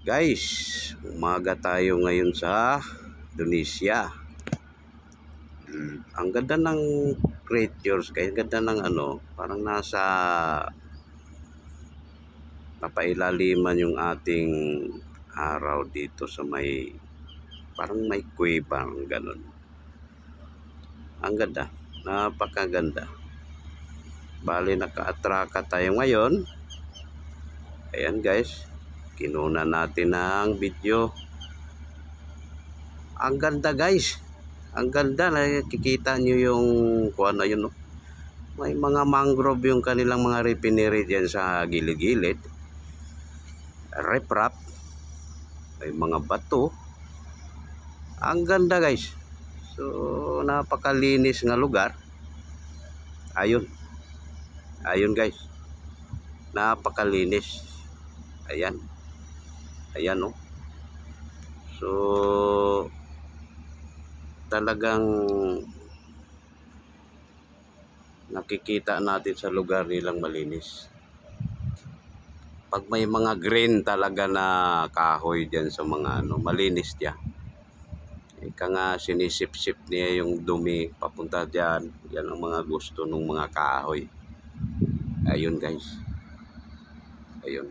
Guys, umaga tayo ngayon sa Indonesia. Ang ganda ng creatures, guys. Ganda ng parang napailaliman yung ating araw dito sa parang may kuweba, ganun. Ang ganda, napakaganda. Bali, naka-atraka tayo ngayon. Ayan guys, kinuna natin ng video. Ang ganda guys, ang ganda. Nakikita nyo yung kung ano yun, no? May mga mangrove yung kanilang mga refinery dyan sa gilid-gilid. Riprap, may mga bato. Ang ganda guys. So napakalinis nga lugar. Ayun guys, napakalinis. Ayan no. So talagang nakikita natin sa lugar nilang malinis. Pag may mga green talaga na kahoy dyan sa mga malinis dyan. Ika nga sinisip-sip niya yung dumi papunta dyan. Yan ang mga gusto ng mga kahoy. Ayun guys. Ayun.